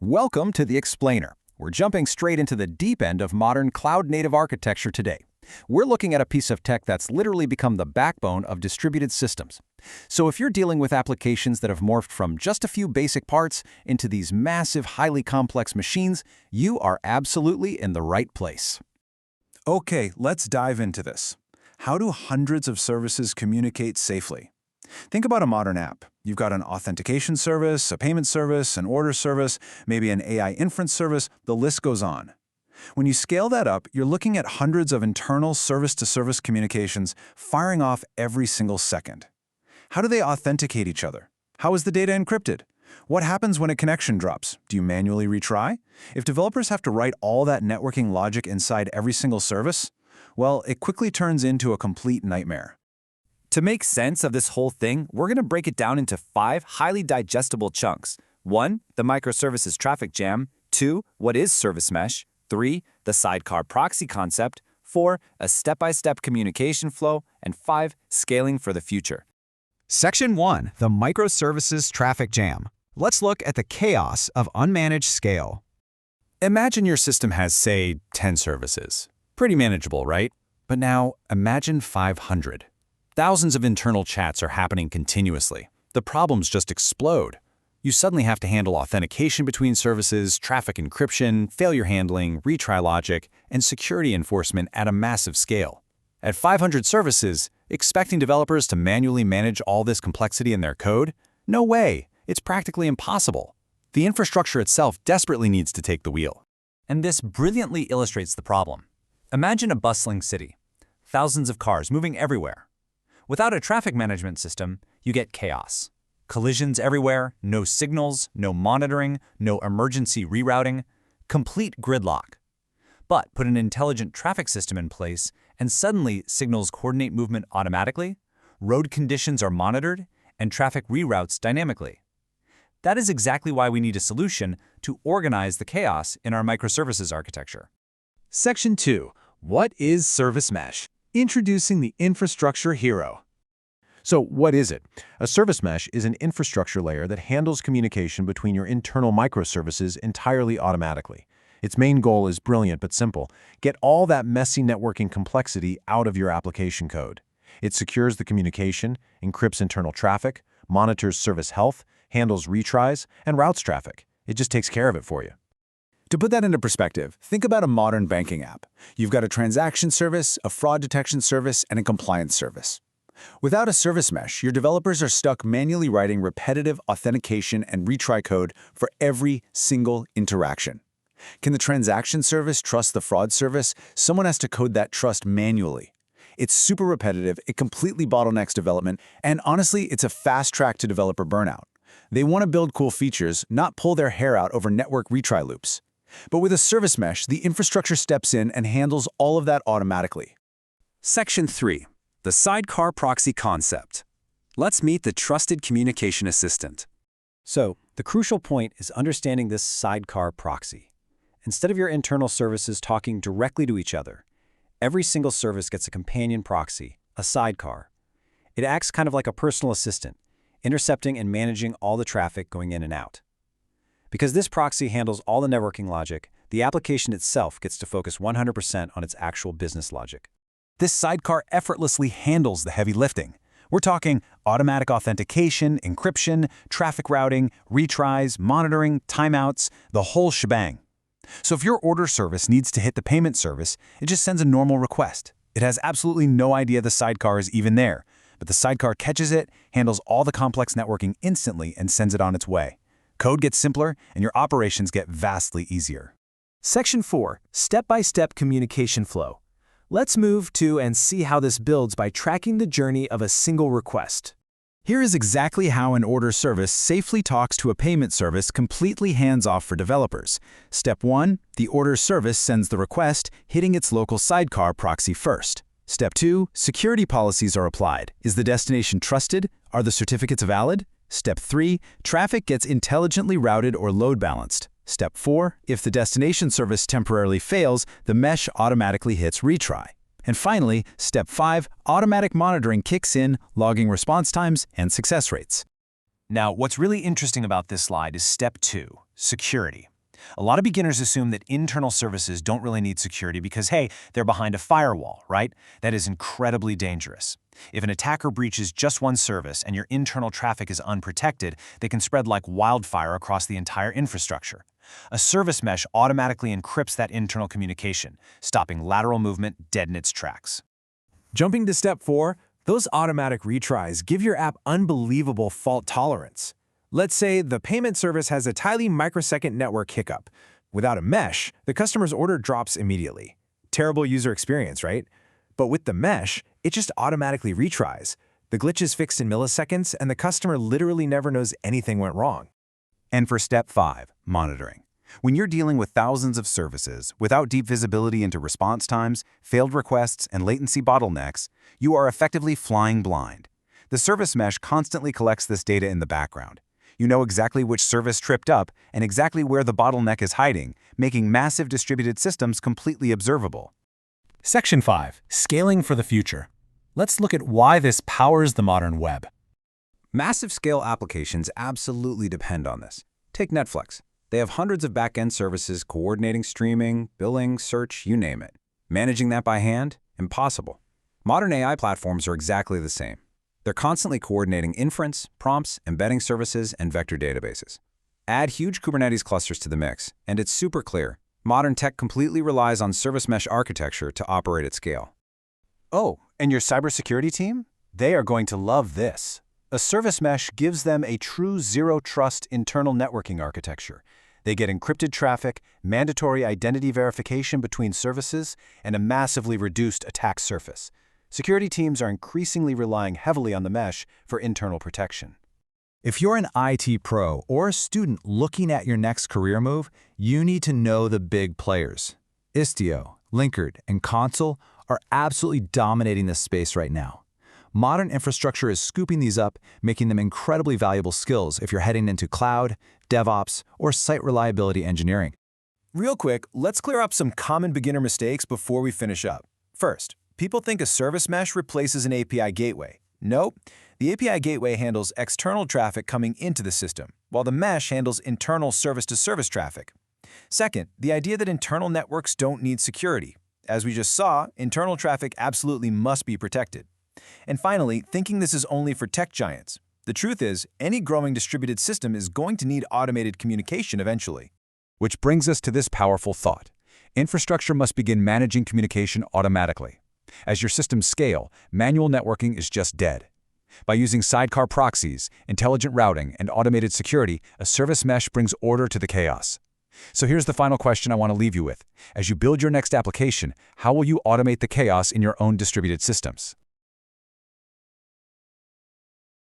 Welcome to the Explainer. We're jumping straight into the deep end of modern cloud-native architecture today. We're looking at a piece of tech that's literally become the backbone of distributed systems. So if you're dealing with applications that have morphed from just a few basic parts into these massive, highly complex machines, you are absolutely in the right place. Okay, let's dive into this. How do hundreds of services communicate safely? Think about a modern app. You've got an authentication service, a payment service, an order service, maybe an AI inference service, the list goes on. When you scale that up, you're looking at hundreds of internal service-to-service communications firing off every single second. How do they authenticate each other? How is the data encrypted? What happens when a connection drops? Do you manually retry? If developers have to write all that networking logic inside every single service, well, it quickly turns into a complete nightmare. To make sense of this whole thing, we're going to break it down into 5 highly digestible chunks. 1. The microservices traffic jam. 2. What is service mesh? 3. The sidecar proxy concept. 4. A step-by-step communication flow. And 5. Scaling for the future. Section 1. The microservices traffic jam. Let's look at the chaos of unmanaged scale. Imagine your system has, say, 10 services. Pretty manageable, right? But now, imagine 500. Thousands of internal chats are happening continuously. The problems just explode. You suddenly have to handle authentication between services, traffic encryption, failure handling, retry logic, and security enforcement at a massive scale. At 500 services, expecting developers to manually manage all this complexity in their code? No way! It's practically impossible. The infrastructure itself desperately needs to take the wheel. And this brilliantly illustrates the problem. Imagine a bustling city. Thousands of cars moving everywhere. Without a traffic management system, you get chaos. Collisions everywhere, no signals, no monitoring, no emergency rerouting, complete gridlock. But put an intelligent traffic system in place, and suddenly signals coordinate movement automatically, road conditions are monitored, and traffic reroutes dynamically. That is exactly why we need a solution to organize the chaos in our microservices architecture. Section 2. What is service mesh? Introducing the infrastructure hero. So what is it? A service mesh is an infrastructure layer that handles communication between your internal microservices entirely automatically. Its main goal is brilliant but simple. Get all that messy networking complexity out of your application code. It secures the communication, encrypts internal traffic, monitors service health, handles retries, and routes traffic. It just takes care of it for you. To put that into perspective, think about a modern banking app. You've got a transaction service, a fraud detection service, and a compliance service. Without a service mesh, your developers are stuck manually writing repetitive authentication and retry code for every single interaction. Can the transaction service trust the fraud service? Someone has to code that trust manually. It's super repetitive, it completely bottlenecks development, and honestly, it's a fast track to developer burnout. They want to build cool features, not pull their hair out over network retry loops. But with a service mesh, the infrastructure steps in and handles all of that automatically. Section 3. The sidecar proxy concept. Let's meet the trusted communication assistant. So, the crucial point is understanding this sidecar proxy. Instead of your internal services talking directly to each other, every single service gets a companion proxy, a sidecar. It acts kind of like a personal assistant, intercepting and managing all the traffic going in and out. Because this proxy handles all the networking logic, the application itself gets to focus 100% on its actual business logic. This sidecar effortlessly handles the heavy lifting. We're talking automatic authentication, encryption, traffic routing, retries, monitoring, timeouts, the whole shebang. So if your order service needs to hit the payment service, it just sends a normal request. It has absolutely no idea the sidecar is even there, but the sidecar catches it, handles all the complex networking instantly, and sends it on its way. Code gets simpler, and your operations get vastly easier. Section 4. Step-by-step communication flow. Let's move to and see how this builds by tracking the journey of a single request. Here is exactly how an order service safely talks to a payment service completely hands-off for developers. Step 1. The order service sends the request, hitting its local sidecar proxy first. Step 2. Security policies are applied. Is the destination trusted? Are the certificates valid? Step 3. Traffic gets intelligently routed or load balanced. Step 4. If the destination service temporarily fails, the mesh automatically hits retry. And finally, Step 5. Automatic monitoring kicks in, logging response times and success rates. Now, what's really interesting about this slide is Step 2, security. A lot of beginners assume that internal services don't really need security because, hey, they're behind a firewall, right? That is incredibly dangerous. If an attacker breaches just one service and your internal traffic is unprotected, they can spread like wildfire across the entire infrastructure. A service mesh automatically encrypts that internal communication, stopping lateral movement dead in its tracks. Jumping to step 4, those automatic retries give your app unbelievable fault tolerance. Let's say the payment service has a tiny microsecond network hiccup. Without a mesh, the customer's order drops immediately. Terrible user experience, right? But with the mesh, it just automatically retries. The glitch is fixed in milliseconds, and the customer literally never knows anything went wrong. And for step 5, monitoring. When you're dealing with thousands of services without deep visibility into response times, failed requests, and latency bottlenecks, you are effectively flying blind. The service mesh constantly collects this data in the background. You know exactly which service tripped up and exactly where the bottleneck is hiding, making massive distributed systems completely observable. Section 5. Scaling for the future. Let's look at why this powers the modern web. Massive scale applications absolutely depend on this. Take Netflix. They have hundreds of back-end services coordinating streaming, billing, search, you name it. Managing that by hand? Impossible. Modern AI platforms are exactly the same. They're constantly coordinating inference, prompts, embedding services, and vector databases. Add huge Kubernetes clusters to the mix, and it's super clear. Modern tech completely relies on service mesh architecture to operate at scale. Oh, and your cybersecurity team? They are going to love this. A service mesh gives them a true zero-trust internal networking architecture. They get encrypted traffic, mandatory identity verification between services, and a massively reduced attack surface. Security teams are increasingly relying heavily on the mesh for internal protection. If you're an IT pro or a student looking at your next career move, you need to know the big players. Istio, Linkerd, and Consul are absolutely dominating this space right now. Modern infrastructure is scooping these up, making them incredibly valuable skills if you're heading into cloud, DevOps, or site reliability engineering. Real quick, let's clear up some common beginner mistakes before we finish up. First, people think a service mesh replaces an API gateway. Nope. The API gateway handles external traffic coming into the system, while the mesh handles internal service-to-service traffic. Second, the idea that internal networks don't need security. As we just saw, internal traffic absolutely must be protected. And finally, thinking this is only for tech giants. The truth is, any growing distributed system is going to need automated communication eventually. Which brings us to this powerful thought. Infrastructure must begin managing communication automatically. As your systems scale, manual networking is just dead. By using sidecar proxies, intelligent routing, and automated security, a service mesh brings order to the chaos. So here's the final question I want to leave you with. As you build your next application, how will you automate the chaos in your own distributed systems?